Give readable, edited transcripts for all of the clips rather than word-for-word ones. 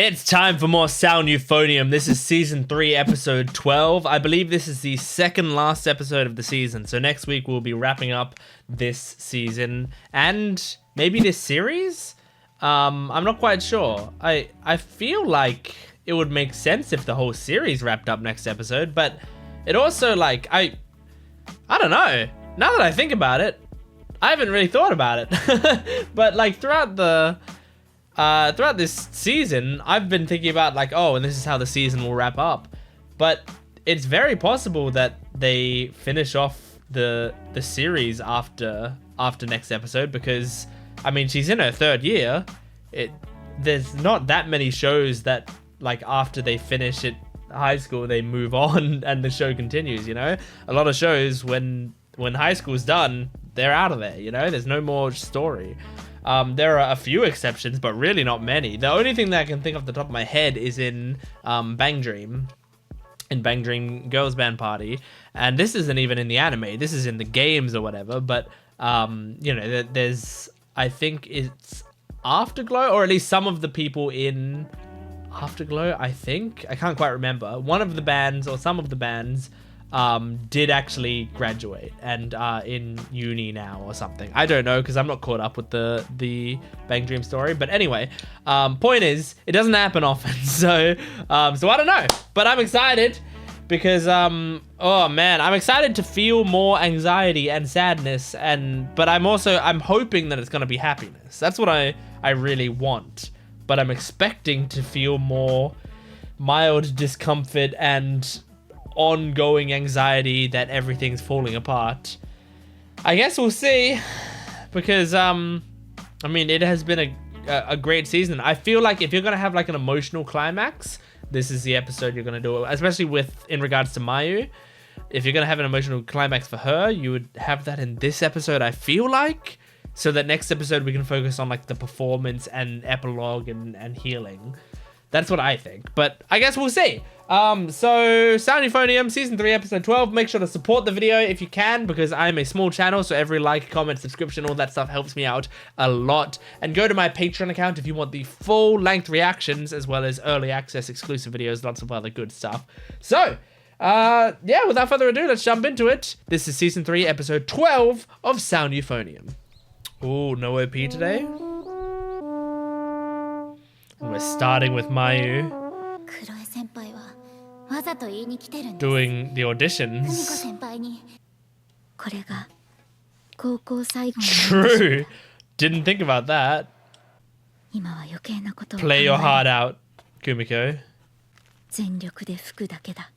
It's time for more Sound Euphonium. This is season 3, episode 12. I believe this is the second last episode of the season. So next week we'll be wrapping up this season and maybe this series. I'm not quite sure. I feel like it would make sense if the whole series wrapped up next episode, but it also like I don't know. Now that I think about it, I haven't really thought about it. But like throughout this season, I've been thinking about like, oh, and this is how the season will wrap up. But it's very possible that they finish off the series after next episode, because I mean, she's in her 3rd year. There's not that many shows that like after they finish at high school they move on and the show continues, you know? A lot of shows when high school's done, they're out of there, you know? There's no more story. There are a few exceptions, but really not many. The only thing that I can think off the top of my head is in Bang Dream. In Bang Dream Girls Band Party. And this isn't even in the anime. This is in the games or whatever. But, you know, there's... I think it's Afterglow, or at least some of the people in Afterglow, I think. I can't quite remember. One of the bands, or some of the bands... did actually graduate and are in uni now or something. I don't know because I'm not caught up with the Bang Dream story. But anyway, point is, it doesn't happen often. So I don't know. But I'm excited because oh man, I'm excited to feel more anxiety and sadness, but I'm hoping that it's gonna be happiness. That's what I really want. But I'm expecting to feel more mild discomfort and ongoing anxiety that everything's falling apart. I guess we'll see, because I mean, it has been a great season. I feel like if you're gonna have like an emotional climax, this is the episode you're gonna do, especially in regards to Mayu. If you're gonna have an emotional climax for her, you would have that in this episode, I feel like, so that next episode we can focus on like the performance and epilogue and healing. That's what I think, but I guess we'll see. So Sound Euphonium, season 3, episode 12. Make sure to support the video if you can, because I'm a small channel, so every like, comment, subscription, all that stuff helps me out a lot. And go to my Patreon account if you want the full-length reactions, as well as early access exclusive videos, lots of other good stuff. So, yeah, without further ado, let's jump into it. This is season 3, episode 12 of Sound Euphonium. Ooh, no OP today. And we're starting with Mayu doing the auditions. True. Didn't think about that. Play your heart out, Kumiko.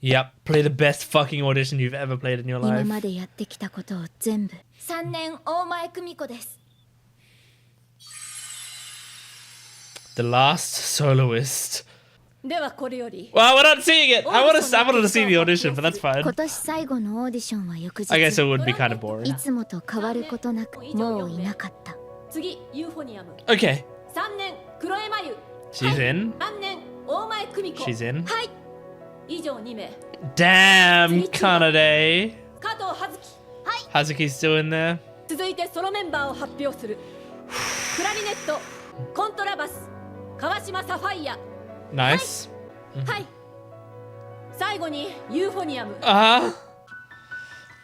Yep, play the best fucking audition you've ever played in your life. The last soloist. Well, we're not seeing it. I wanted to see the audition, but that's fine. I guess it would be kind of boring. Okay. She's in. She's in. Damn, Kanade. Hazuki's still in there. Nice.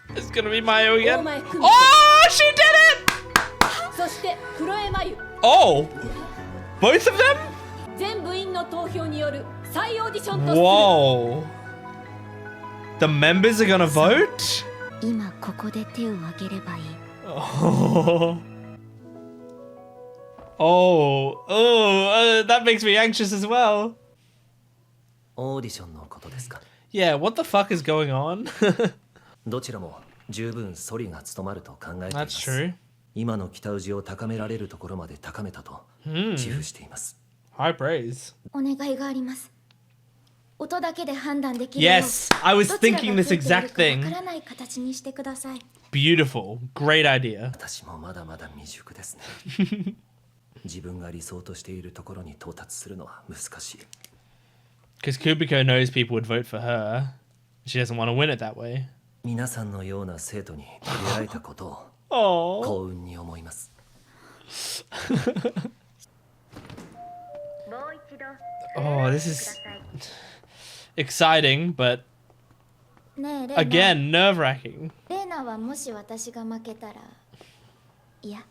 It's gonna be Mayu again. Oh, she did it! Oh, both of them? Whoa. The members are gonna vote? Oh, that makes me anxious as well. Yeah, what the fuck is going on? That's true. High praise. Yes, I was thinking this exact thing. Beautiful. Great idea. Because Kumiko knows people would vote for her. She doesn't want to win it that way. Oh. Oh, this is exciting, but ねえレイナ again, nerve-wracking. レイナはもし私が負けたらいや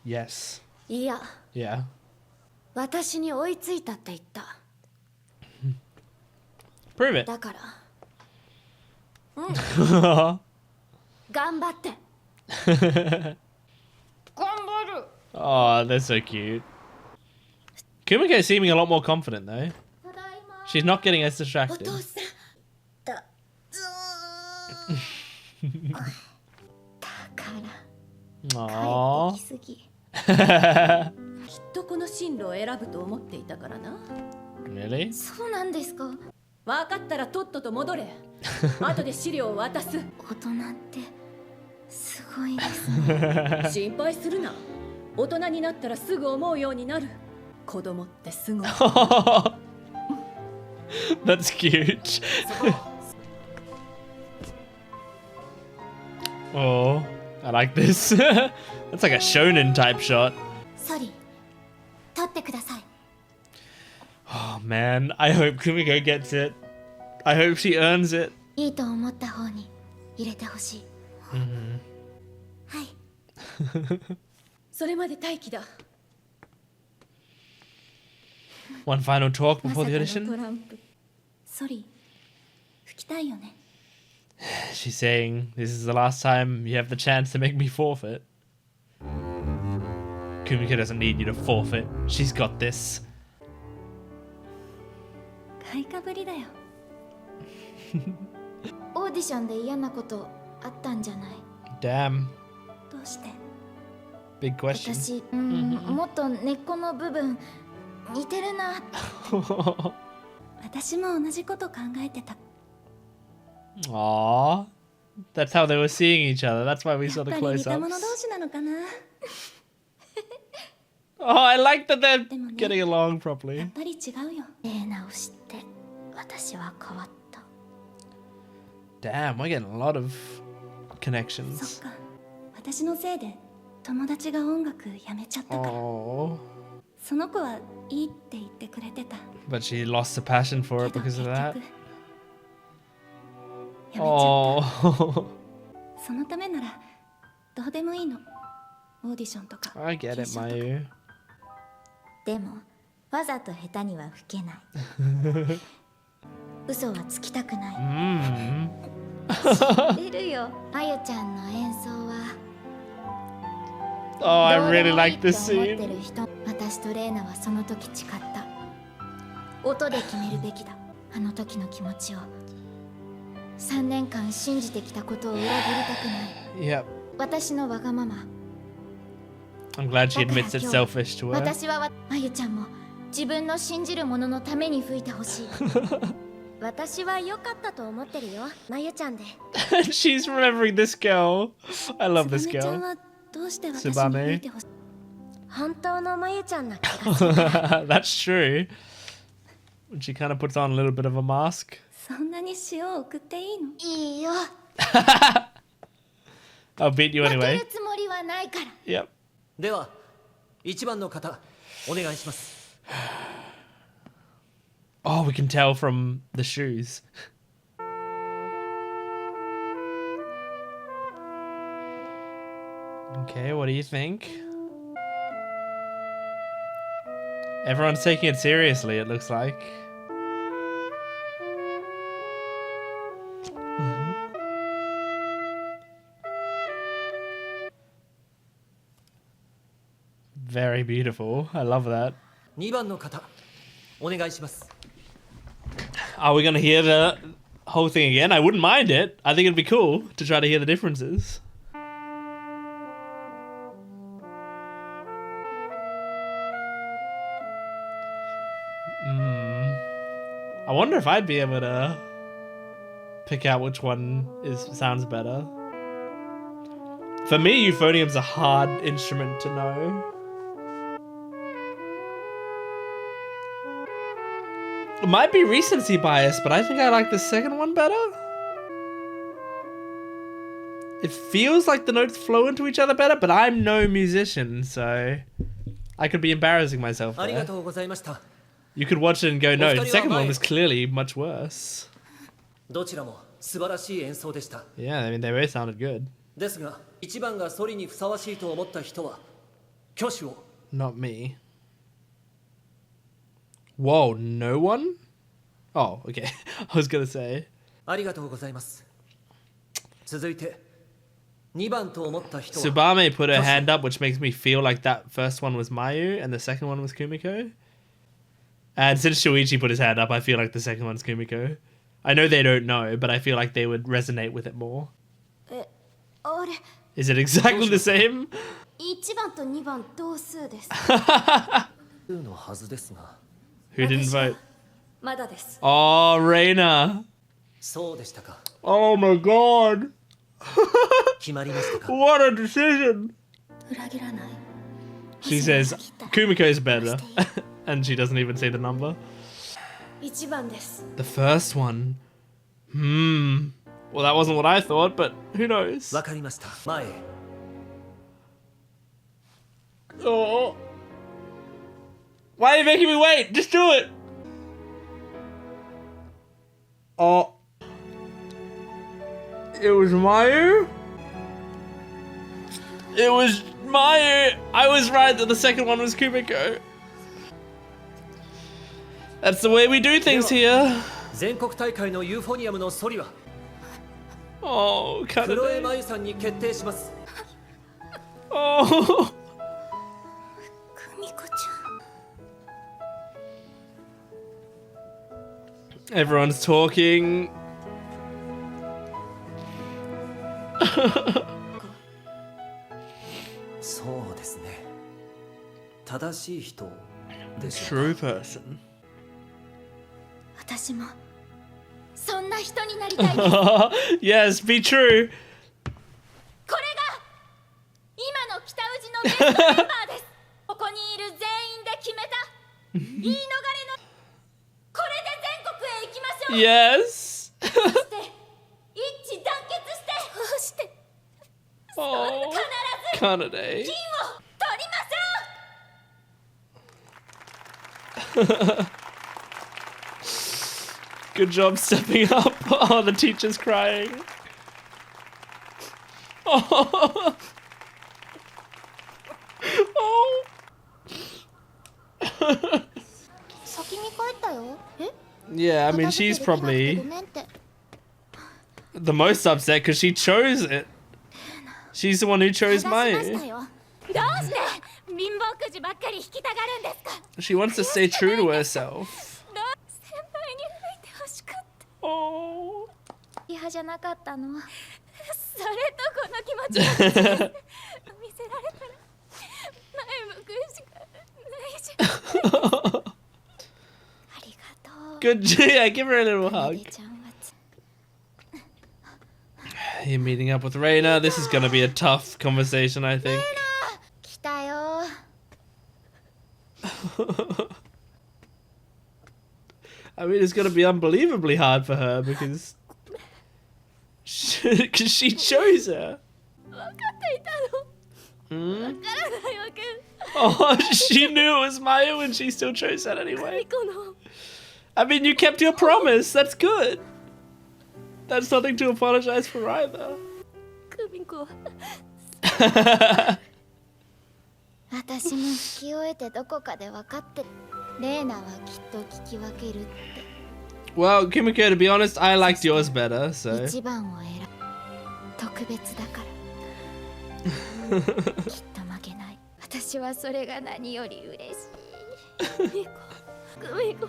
Yes. いや Yeah. 私に追いついたって言った Prove it. だから頑張って 頑張る Oh, they're so cute. Kumiko is seeming a lot more confident, though. ただいま She's not getting as お distracted. 父さんだだから帰 Aww. ってきすぎ きっとこの進路を選ぶと思っていたからな。 Really? そうなんですか分かったらとっとと戻れ。後で資料を渡す。大人ってすごいですね心配するな。大人になったらすぐ思うようになる。子供ってすごい。 That's cute. Oh, I like this. That's like a shonen type shot. ソリ取ってください Oh man, I hope Kumiko gets it. I hope she earns it. いいと思った方に入れてほしい、はい それまで待機だ。 One final talk ま before さ the かの audition. トランプソリ吹きたいよね She's saying this is the last time you have the chance to make me forfeit. Kumiko doesn't need you to forfeit. She's got this. 買いかぶりだよオーディションで嫌なことあったんじゃない Damn. どうして Big question. 私、もっと根っこの部分似てるな私も同じこと考えてた Aww. That's how they were seeing each other. That's why we や saw っ the ぱり似 close た者同 ups. 士なのかな Oh, I like that they're でもね getting along やっ properly. ぱり違うよレーナを知って私は変わった Damn, we're getting a lot of そ connections. っか私のせいで友達が音楽やめちゃったから Oh. その子はいいって言ってくれてた But she lost the passion for け it ど because 結 of 局 that. やめちゃった、 Oh. そのためならどうでもいいのオーディションとか I get it, 決勝とか Mayu. でもわざと下手には吹けない嘘はつきたくない Mm. 出るよまゆちゃんの演奏は Oh, I どうで really もいい like って this 思って scene. る人私とレーナはその時誓った音で決めるべきだあの時の気持ちを3年間信じてきたことを裏切りたくない Yep. 私のわがまま I'm glad she admits it's だから selfish to her. 私はまゆちゃんも自分の信じるもののために吹いてほしい私は良かったと思ってるよまゆちゃんで She's remembering this girl. I love this つばめちゃん girl. はどうして私につばめ吹いてほしい本当のまゆちゃんな気がする That's true. She kind of puts on a little bit of a mask. そんなに塩を送っていいのいいよ I'll beat you 負け anyway. るつもりはないから Yep. では1番の方お願いします。 Oh, we can tell from the shoes. Okay, what do you think? Everyone's taking it seriously, it looks like. Very beautiful. I love that. 2番の方お願いします。 Are we going to hear the whole thing again? I wouldn't mind it. I think it'd be cool to try to hear the differences. I wonder if I'd be able to pick out which one sounds better. For me, euphonium's a hard instrument to know. It might be recency bias, but I think I like the second one better. It feels like the notes flow into each other better, but I'm no musician, so I could be embarrassing myself ありが there. とうございました。You could watch it and go, no, the second one was clearly much worse. どちらも素晴らしい演奏でした。 Yeah, I mean, they both sounded good. ですが、一番がソリにふさわしいと思った人は挙手を。 Not me. Whoa, no one? Oh, okay. I was gonna say. ありがとうございます。続いて2番と思った人は。 Tsubame put her hand up, which makes me feel like that first one was Mayu and the second one was Kumiko. And since Shuichi put his hand up, I feel like the second one's Kumiko. I know they don't know, but I feel like they would resonate with it more. あれ Is it exactly the same? 1番と2番同数です。のはずですが。 Who didn't vote? まだです。 Oh, Reina. そうでしたか。 Oh my god. 決まりましたか。 What a decision. 裏切らない。 She says Kumiko is better. And she doesn't even say the number. 1番です。 The first one. Well, that wasn't what I thought, but who knows? わかりました。前へ。 Oh. Why are you making me wait? Just do it. Oh. It was Mayu? It was Mayu. I was right that the second one was Kumiko. That's the way we do things here. 全国大会のユーフォニアムのソリは Oh, クロエ kanade. マユさんに決定します。 Oh. 久美子ち Everyone's talking. そうですね。正しい人でしょうか。 True person. ゃん。私もそんな人になりたいです。これが Yes, be true. 今の北氏のベストメンバーです。ここにいる全員で決めた言い逃れのこれで全国へ行きましょう。 Yes. そして一致団結してそうして Oh, 必ず kanade. 金を取りましょう。 Good job stepping up. Oh, the teacher's crying. Oh. Oh. 先に帰ったよ。え Yeah, I mean, she's ご probably めんって the most upset because she chose it. She's the one who chose 話しました Mayu. よ。どうして貧乏くじばっかり引きたがるんですか。 She wants to stay true to herself. 先輩に吹いてほしかった。 Oh. 嫌じゃなかったの。それとこの気持ちが見せられたら前向くしかないじゃん。ありがとう。 Good. Yeah, give her a little hug. ちゃんは You're meeting up with Reina. This is gonna be a tough conversation, I think. 来たよ。 I mean, it's gonna be unbelievably hard for her because she chose her. 分かっていたの。 Hmm? わからないわけ。 Oh, she knew it was Mayu and she still chose that anyway. この I mean, you kept your promise. That's good. That's nothing to apologize for either. 久美子。私も聞き終えてどこかで分かってる。レーナはきっと聞き分けるって。 Well, Kumiko, to be honest, I liked yours better, so. 一番を選ぶ。特別だから。きっと負けない。私はそれが何より嬉しい。久美子、久美子、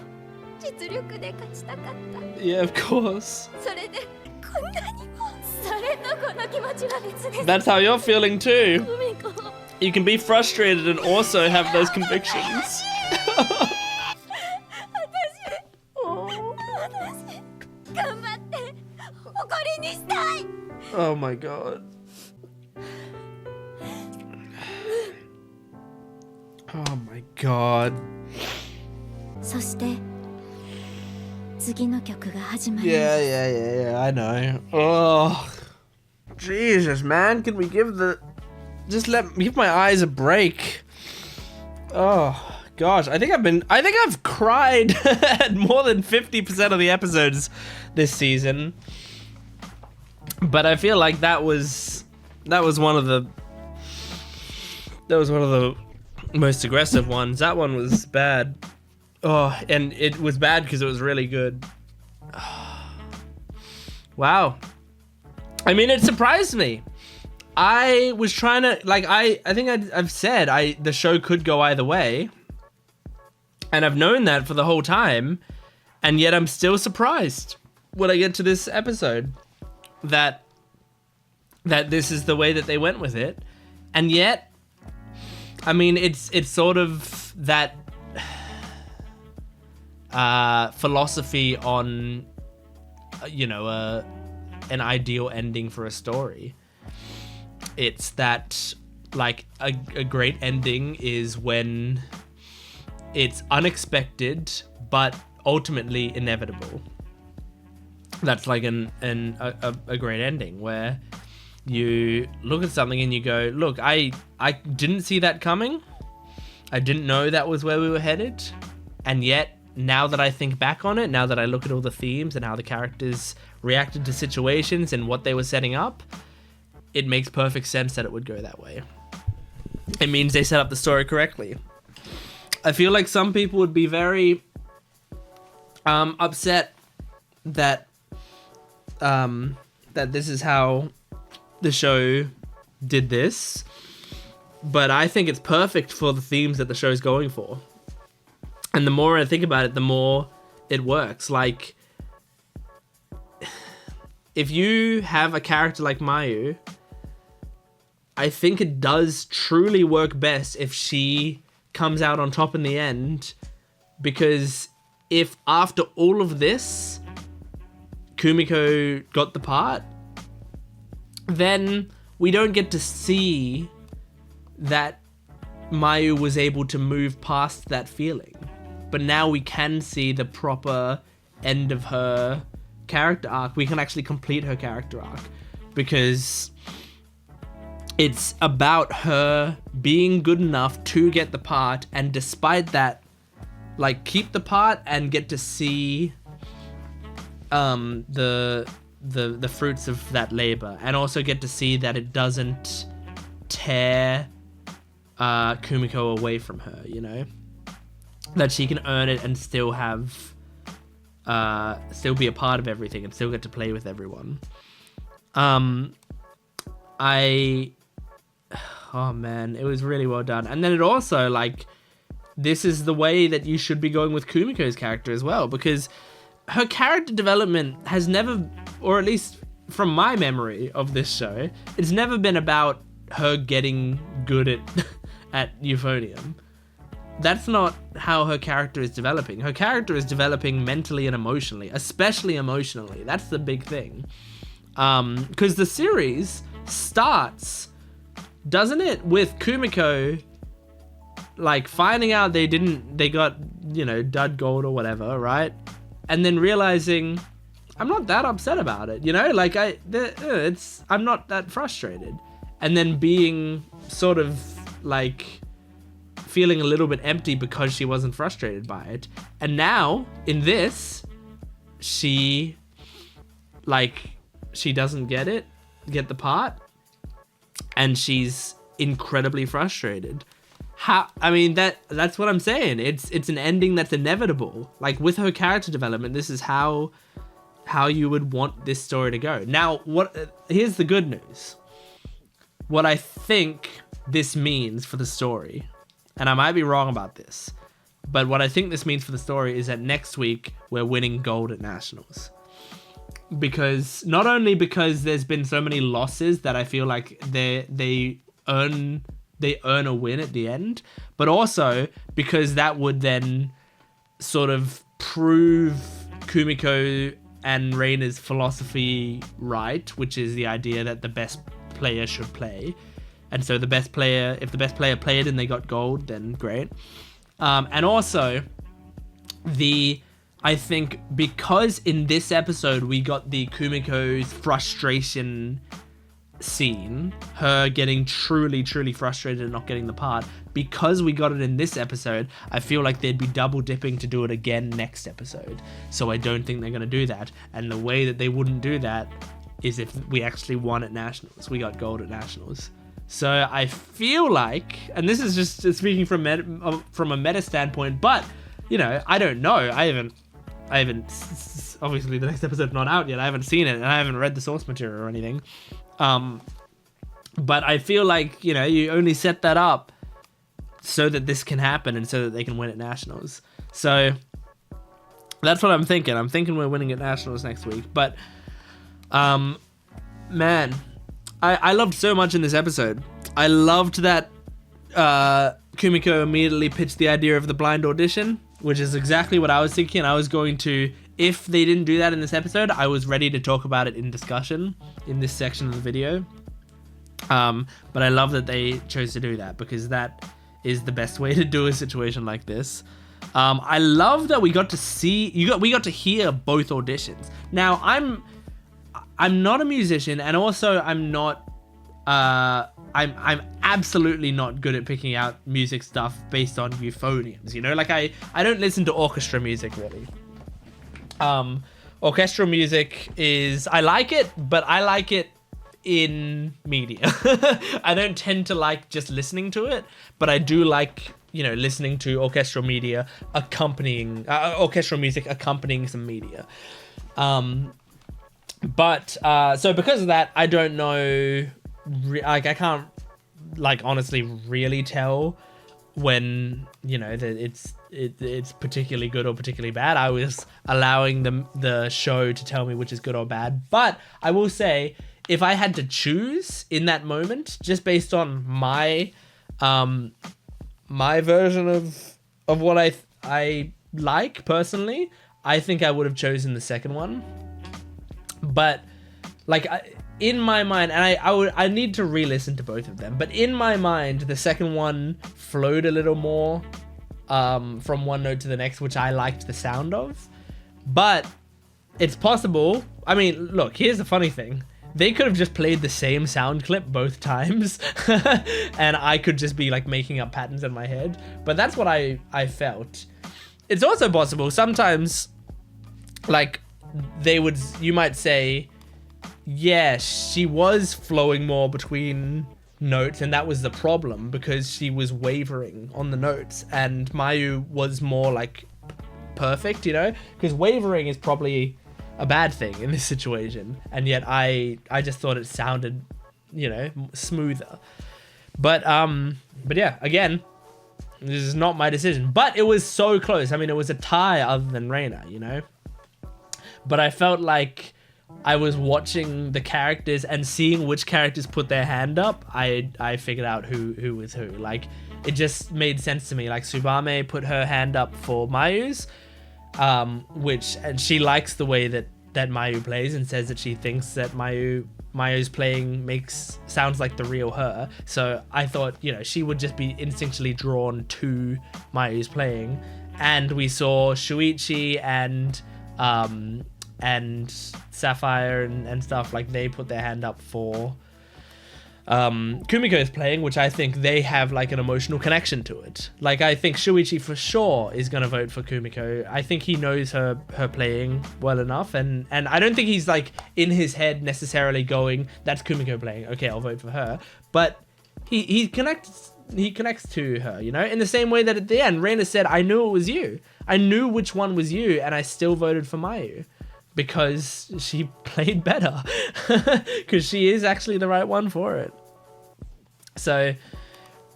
実力で勝ちたかった。 Yeah, of course. それでこんなにも。それとこの気持ちは別です。 That's how you're feeling too. 久美子。 You can be frustrated and also have those convictions. 頑張って誇りにしたい。 Oh my god. Oh my god. そして次の曲が始まる。 Yeah, I know. Oh. Jesus, man. Can we give my eyes a break? Oh, Gosh, I think I've cried at more than 50% of the episodes this season. But I feel like that was one of the most aggressive ones. That one was bad. Oh, and it was bad because it was really good. Wow. I mean, it surprised me. I was trying to, like, I think I've said the show could go either way. And I've known that for the whole time. And yet I'm still surprised when I get to this episode that this is the way that they went with it. And yet, I mean, it's sort of that philosophy on, you know, an ideal ending for a story. It's that, like, a great ending is when it's unexpected but ultimately inevitable. That's like a great ending, where you look at something and you go, look, I didn't see that coming. I didn't know that was where we were headed. And yet, now that I think back on it, now that I look at all the themes and how the characters reacted to situations and what they were setting up, it makes perfect sense that it would go that way. It means they set up the story correctly. I feel like some people would be very upset that this is how the show did this, but I think it's perfect for the themes that the show's going for. And the more I think about it, the more it works. Like, if you have a character like Mayu, I think it does truly work best if she comes out on top in the end, because if after all of this, Kumiko got the part, then we don't get to see that Mayu was able to move past that feeling. But now we can see the proper end of her character arc. We can actually complete her character arc, because it's about her being good enough to get the part, and despite that, like, keep the part and get to see the fruits of that labor, and also get to see that it doesn't tear Kumiko away from her, you know? That she can earn it and still have still be a part of everything and still get to play with everyone. Oh man, it was really well done. And then it also, like, this is the way that you should be going with Kumiko's character as well, because her character development has never, or at least from my memory of this show, it's never been about her getting good at Euphonium. That's not how her character is developing. Her character is developing mentally and emotionally, especially emotionally. That's the big thing. Because the series starts, doesn't it, with Kumiko, like, finding out they got, you know, dud gold or whatever, right? And then realizing, I'm not that upset about it, you know? Like, I'm not that frustrated. And then being sort of, like, feeling a little bit empty because she wasn't frustrated by it. And now, in this, she doesn't get the part, and she's incredibly frustrated. I mean, that's what I'm saying. It's an ending that's inevitable. Like, with her character development, this is how you would want this story to go. Now, here's the good news. What I think this means for the story, and I might be wrong about this, but what I think this means for the story is that next week we're winning gold at Nationals. Because not only because there's been so many losses that I feel like they earn a win at the end, but also because that would then sort of prove Kumiko and Reina's philosophy right, which is the idea that the best player should play. And so if the best player played and they got gold, then great. And also, I think because in this episode we got the Kumiko's frustration scene, her getting truly frustrated and not getting the part, because we got it in this episode, I feel like they'd be double dipping to do it again next episode. So I don't think they're going to do that. And the way that they wouldn't do that is if we actually won at Nationals. We got gold at Nationals. So I feel like, and this is just speaking from a meta standpoint, but, you know, I don't know. I haven't, obviously the next episode's not out yet. I haven't seen it, and I haven't read the source material or anything. But I feel like, you know, you only set that up so that this can happen and so that they can win at Nationals. So that's what I'm thinking. I'm thinking we're winning at Nationals next week. But, man, I loved so much in this episode. I loved that Kumiko immediately pitched the idea of the blind audition, which is exactly what I was thinking. I was going to, if they didn't do that in this episode, I was ready to talk about it in discussion in this section of the video. But I love that they chose to do that, because that is the best way to do a situation like this. I love that we got to see, we got to hear both auditions. Now, I'm not a musician, and also I'm not, I'm absolutely not good at picking out music stuff based on euphoniums, you know? Like, I don't listen to orchestra music, really. Orchestral music is, I like it, but I like it in media. I don't tend to like just listening to it, but I do like, you know, listening to orchestral media accompanying, orchestral music accompanying some media. But so because of that, I don't know, like, I can't, like, honestly really tell when, you know, that it's particularly good or particularly bad. I was allowing the show to tell me which is good or bad. But I will say, if I had to choose in that moment, just based on my my version of what I like personally, I think I would have chosen the second one. But, like, in my mind, and I need to re-listen to both of them, but in my mind, the second one flowed a little more from one note to the next, which I liked the sound of. But it's possible. I mean, look, here's the funny thing. They could have just played the same sound clip both times, and I could just be, like, making up patterns in my head. But that's what I felt. It's also possible sometimes, like, you might say, yeah, she was flowing more between notes, and that was the problem, because she was wavering on the notes, and Mayu was more, like, perfect, you know? Because wavering is probably a bad thing in this situation, and yet I just thought it sounded, you know, smoother. But yeah, again, this is not my decision, but it was so close. I mean, it was a tie other than Reina, you know? But I felt like I was watching the characters and seeing which characters put their hand up. I figured out who was who. Like, it just made sense to me. Like, Tsubame put her hand up for Mayu's, and she likes the way that Mayu plays, and says that she thinks that Mayu's playing sounds like the real her. So I thought, you know, she would just be instinctually drawn to Mayu's playing. And we saw Shuichi and Sapphire and stuff, like, they put their hand up for Kumiko's playing, which I think they have, like, an emotional connection to it. Like, I think Shuichi for sure is gonna vote for Kumiko. I think he knows her playing well enough, and I don't think he's, like, in his head necessarily going, that's Kumiko playing, okay, I'll vote for her. But he connects to her, you know, in the same way that at the end Reina said, I knew it was you. I knew which one was you, and I still voted for Mayu. Because she played better. Because she is actually the right one for it. So,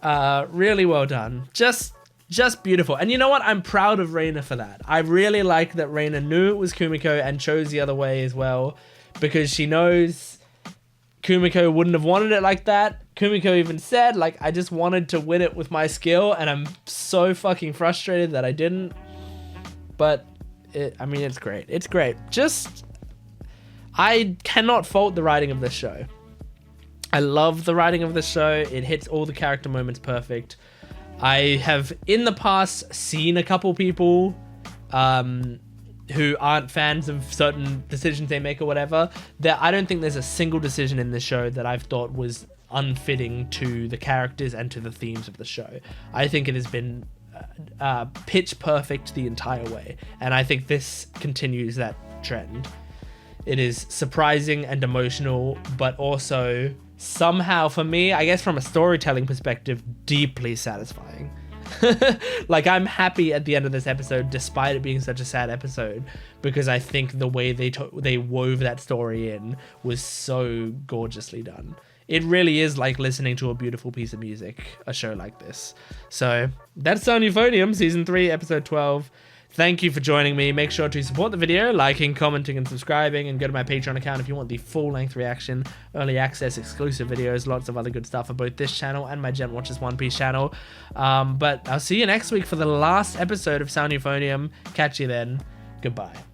really well done. Just beautiful. And you know what? I'm proud of Reina for that. I really like that Reina knew it was Kumiko and chose the other way as well. Because she knows Kumiko wouldn't have wanted it like that. Kumiko even said, like, I just wanted to win it with my skill, and I'm so fucking frustrated that I didn't. But I mean, it's great. It's great. I cannot fault the writing of this show. I love the writing of this show. It hits all the character moments perfect. I have in the past seen a couple people who aren't fans of certain decisions they make or whatever, I don't think there's a single decision in this show that I've thought was unfitting to the characters and to the themes of the show. I think it has been pitch perfect the entire way, and I think this continues that trend. It is surprising and emotional, but also somehow, for me, I guess from a storytelling perspective, deeply satisfying. Like, I'm happy at the end of this episode, despite it being such a sad episode, because I think the way they wove that story in was so gorgeously done. It really is like listening to a beautiful piece of music, a show like this. So that's Euphonium, Season 3, Episode 12. Thank you for joining me. Make sure to support the video, liking, commenting, and subscribing, and go to my Patreon account if you want the full-length reaction, early access, exclusive videos, lots of other good stuff for both this channel and my Gent Watches One Piece channel. But I'll see you next week for the last episode of Euphonium. Catch you then. Goodbye.